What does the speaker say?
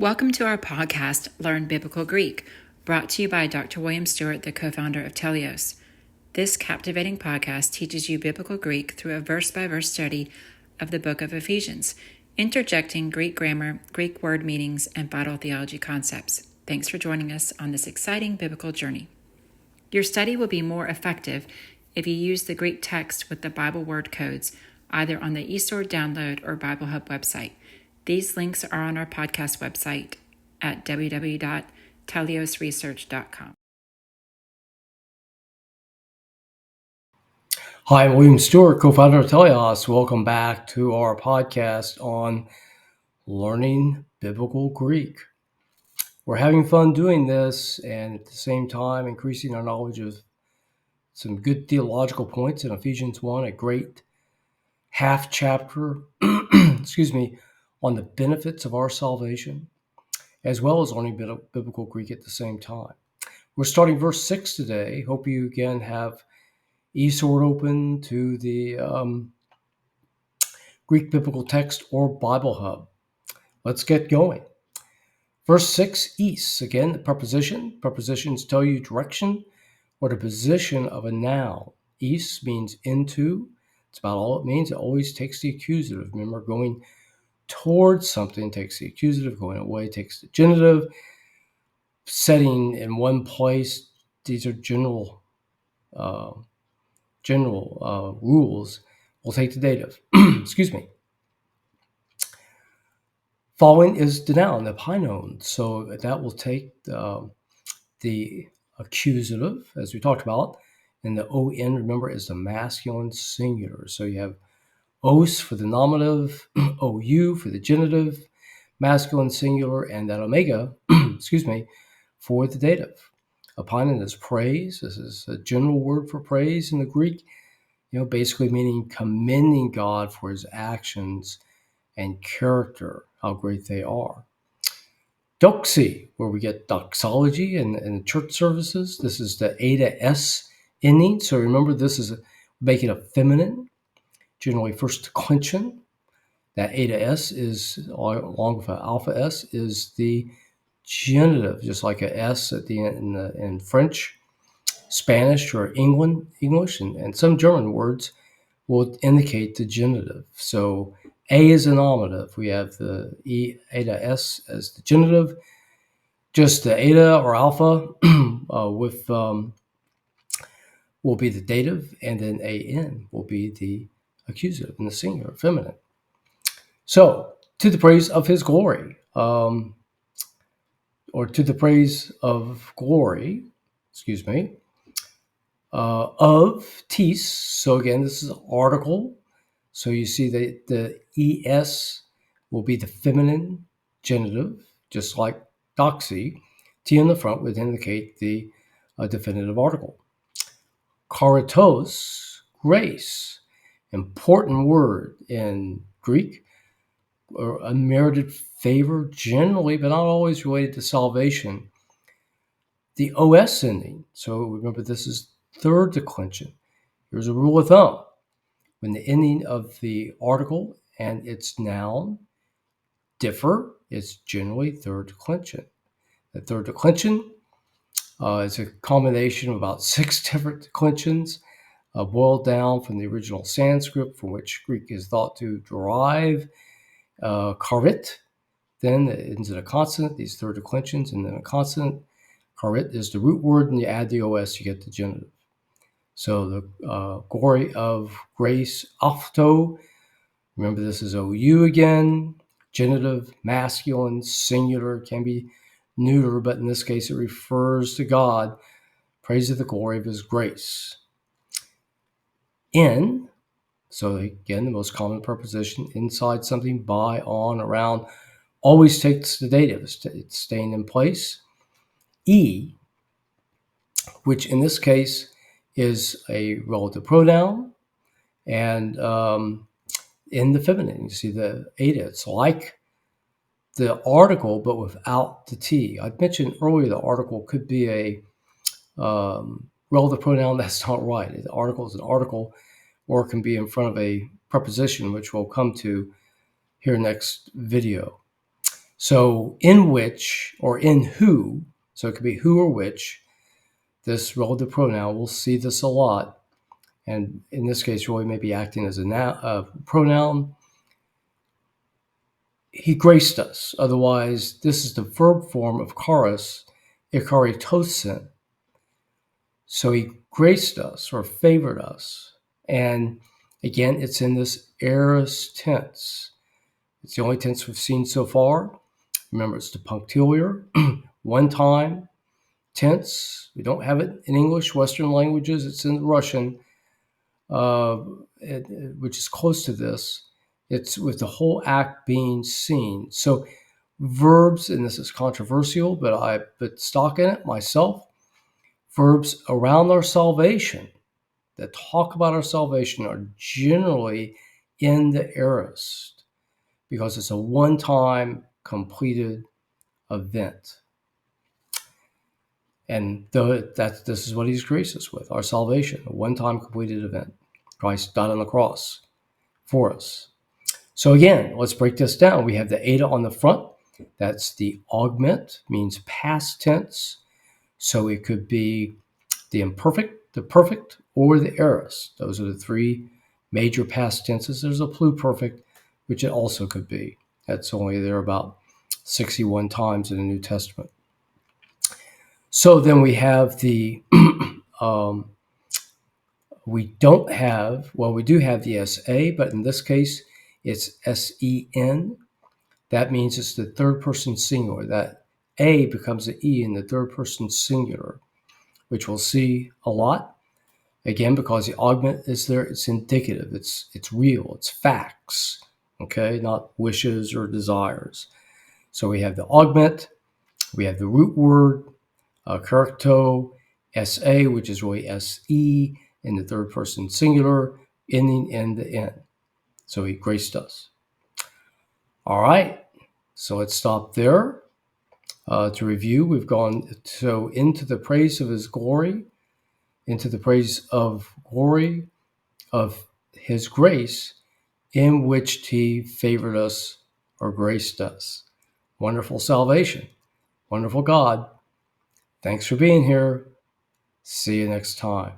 Welcome to our podcast, Learn Biblical Greek, brought to you by Dr. William Stewart, the co-founder of Telios. This captivating podcast teaches you biblical Greek through a verse-by-verse study of the book of Ephesians, interjecting Greek grammar, Greek word meanings, and vital theology concepts. Thanks for joining us on this exciting biblical journey. Your study will be more effective if you use the Greek text with the Bible word codes, either on the eSword download or Bible Hub website. These links are on our podcast website at www.teliosresearch.com. Hi, I'm William Stewart, co-founder of Telios. Welcome back to our podcast on learning biblical Greek. We're having fun doing this and at the same time increasing our knowledge of some good theological points in Ephesians 1, a great half chapter, on the benefits of our salvation, as well as learning biblical Greek at the same time. We're starting verse 6 today. Hope you again have eSword open to the Greek Biblical Text or Bible Hub. Let's get going. Verse 6, east. Again, the preposition. Prepositions tell you direction or the position of a noun. East means into. It's about all it means. It always takes the accusative. Remember, going towards something takes the accusative. Going away takes the genitive. Setting in one place. These are general rules. We'll take the dative. Excuse me. Following is the noun, the pronoun. So that will take the accusative, as we talked about, and the on, remember, is the masculine singular. So you have os for the nominative, ou for the genitive, masculine singular, and that omega, for the dative. Eponym is praise. This is a general word for praise in the Greek, basically meaning commending God for his actions and character, how great they are. Doxy, where we get doxology in church services. This is the eta s ending. So remember, this is making a feminine, generally first declension. That eta s is, along with an alpha s, is the genitive, just like a s at the end in French, Spanish, or English, and some German words will indicate the genitive. So A is a nominative. We have the eta s as the genitive. Just the eta or alpha will be the dative, and then an will be the accusative in the singular, feminine. So, to the praise of his glory, or to the praise of glory, of tis. So again, this is an article. So you see that the es will be the feminine genitive, just like doxy. T in the front would indicate the definitive article. Karatos, grace, important word in Greek, or unmerited favor generally, but not always related to salvation. The os ending, so remember this is third declension. Here's a rule of thumb. When the ending of the article and its noun differ, it's generally third declension. The third declension is a combination of about 6 different declensions, boiled down from the original Sanskrit, from which Greek is thought to derive. Karit, then it ends in a consonant, these third declensions, and then a consonant. Karit is the root word, and you add the os, you get the genitive. So the glory of grace, afto, remember this is ou again, genitive, masculine, singular, can be neuter, but in this case it refers to God. Praise of the glory of his grace. In, so again, the most common preposition, inside something, by, on, around, always takes the dative. It's staying in place. E, which in this case is a relative pronoun, and in the feminine, you see the eta. It's like the article, but without the T. I mentioned earlier the article could be a relative pronoun. That's not right. The article is an article, or it can be in front of a preposition, which we'll come to here next video. So in which, or in who, so it could be who or which, this relative pronoun, we'll see this a lot. And in this case, Roy may be acting as a pronoun. He graced us. Otherwise, this is the verb form of charis, ikaritosin. So he graced us or favored us. And again, it's in this aorist tense. It's the only tense we've seen so far. Remember, it's the punctiliar, one time tense. We don't have it in English, Western languages. It's in Russian, which is close to this. It's with the whole act being seen. So verbs, and this is controversial, but I put stock in it myself, verbs around our salvation that talk about our salvation are generally in the aorist because it's a one-time completed event. And this is what he's graced us with, our salvation, a one-time completed event. Christ died on the cross for us. So again, let's break this down. We have the eta on the front. That's the augment, means past tense. So it could be the imperfect, the perfect, or the aorist. Those are the three major past tenses. There's a pluperfect, which it also could be. That's only there about 61 times in the New Testament. So then we have the, we do have the SA, but in this case, it's SEN. That means it's the third person singular. That A becomes an E in the third person singular, which we'll see a lot. Again, because the augment is there, it's indicative, it's real, it's facts, okay, not wishes or desires. So we have the augment, we have the root word, characto, SA, which is really SE in the third person singular, ending in the N. So he graced us. All right, so let's stop there. To review, we've gone into the praise of his glory, into the praise of glory of his grace, in which he favored us or graced us. Wonderful salvation. Wonderful God. Thanks for being here. See you next time.